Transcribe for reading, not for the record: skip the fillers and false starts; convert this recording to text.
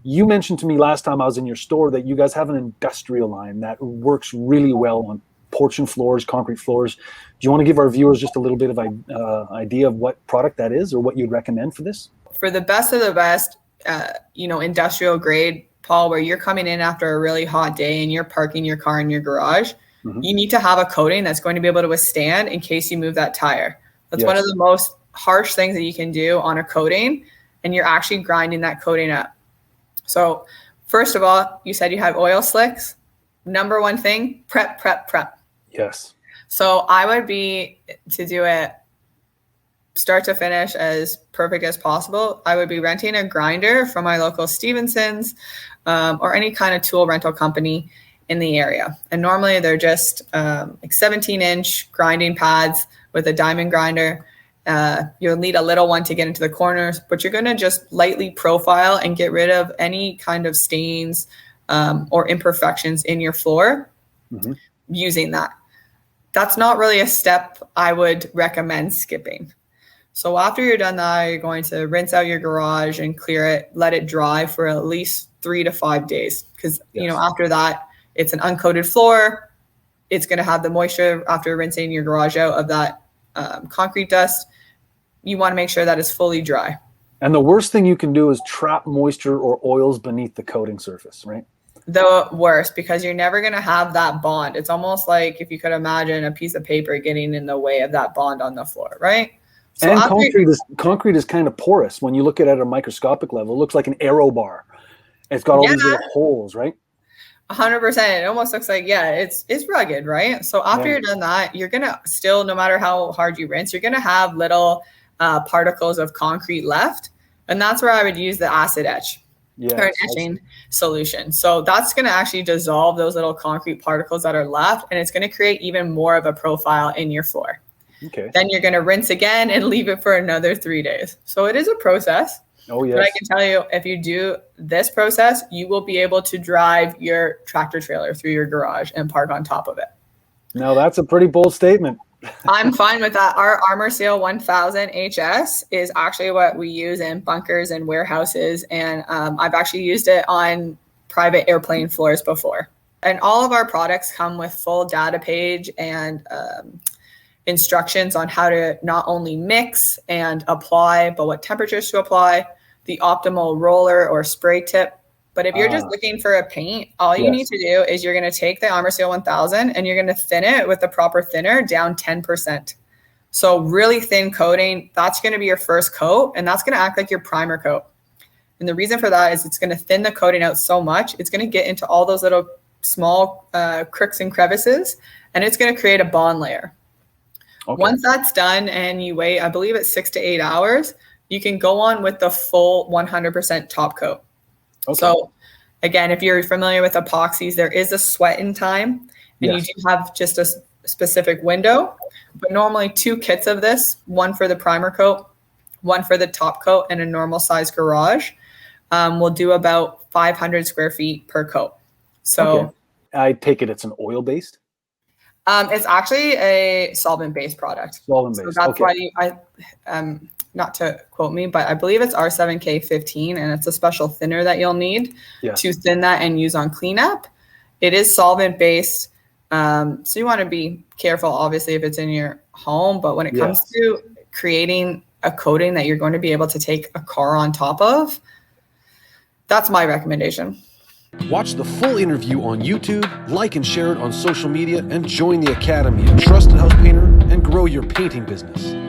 You mentioned to me last time I was in your store that you guys have an industrial line that works really well on porch and floors, concrete floors. Do you want to give our viewers just a little bit of idea of what product that is or what you'd recommend for this? For the best of the best, industrial grade, Paul, where you're coming in after a really hot day and you're parking your car in your garage, you need to have a coating that's going to be able to withstand in case you move that tire. That's one of the most harsh things that you can do on a coating, and you're actually grinding that coating up. So first of all, you said you have oil slicks. Number one thing, prep. Yes. So I would be, to do it start to finish as perfect as possible, I would be renting a grinder from my local Stevenson's or any kind of tool rental company in the area. And normally they're just like 17-inch grinding pads with a diamond grinder. You'll need a little one to get into the corners, but you're going to just lightly profile and get rid of any kind of stains or imperfections in your floor using that. That's not really a step I would recommend skipping. So after you're done that, you're going to rinse out your garage and clear it, let it dry for at least 3 to 5 days. Because, after that, it's an uncoated floor. It's going to have the moisture after rinsing your garage out of that concrete dust. You want to make sure that it's fully dry. And the worst thing you can do is trap moisture or oils beneath the coating surface, right? The worst, because you're never going to have that bond. It's almost like if you could imagine a piece of paper getting in the way of that bond on the floor, right? So and concrete is kind of porous. When you look at it at a microscopic level, it looks like an arrow bar. It's got all these little holes, right? 100%. It almost looks like, it's rugged, right? So after you're done that, you're going to still, no matter how hard you rinse, you're going to have little particles of concrete left. And that's where I would use the acid etch or an etching solution. So that's going to actually dissolve those little concrete particles that are left, and it's going to create even more of a profile in your floor. Okay. Then you're going to rinse again and leave it for another 3 days. So it is a process. Oh, yes. But I can tell you, if you do this process, you will be able to drive your tractor trailer through your garage and park on top of it. Now, that's a pretty bold statement. I'm fine with that. Our Armorseal 1000 HS is actually what we use in bunkers and warehouses. And I've actually used it on private airplane floors before. And all of our products come with full data page and instructions on how to not only mix and apply, but what temperatures to apply, the optimal roller or spray tip. But if you're just looking for a paint, all you need to do is you're going to take the Armorseal 1000 and you're going to thin it with the proper thinner down 10%. So really thin coating, that's going to be your first coat, and that's going to act like your primer coat. And the reason for that is it's going to thin the coating out so much, it's going to get into all those little small crooks and crevices, and it's going to create a bond layer. Okay. Once that's done and you wait, I believe it's 6 to 8 hours, you can go on with the full 100% top coat. Okay. So again, if you're familiar with epoxies, there is a sweat in time, and you do have just a specific window, but normally 2 kits of this, one for the primer coat, one for the top coat, and a normal size garage will do about 500 square feet per coat. So I take it it's an oil-based? It's actually a solvent-based product. Solvent-based. So that's why not to quote me, but I believe it's R7K15, and it's a special thinner that you'll need to thin that and use on cleanup. It is solvent-based, so you want to be careful, obviously, if it's in your home. But when it comes to creating a coating that you're going to be able to take a car on top of, that's my recommendation. Watch the full interview on YouTube, like and share it on social media, and join the Academy, a trusted house painter, and grow your painting business.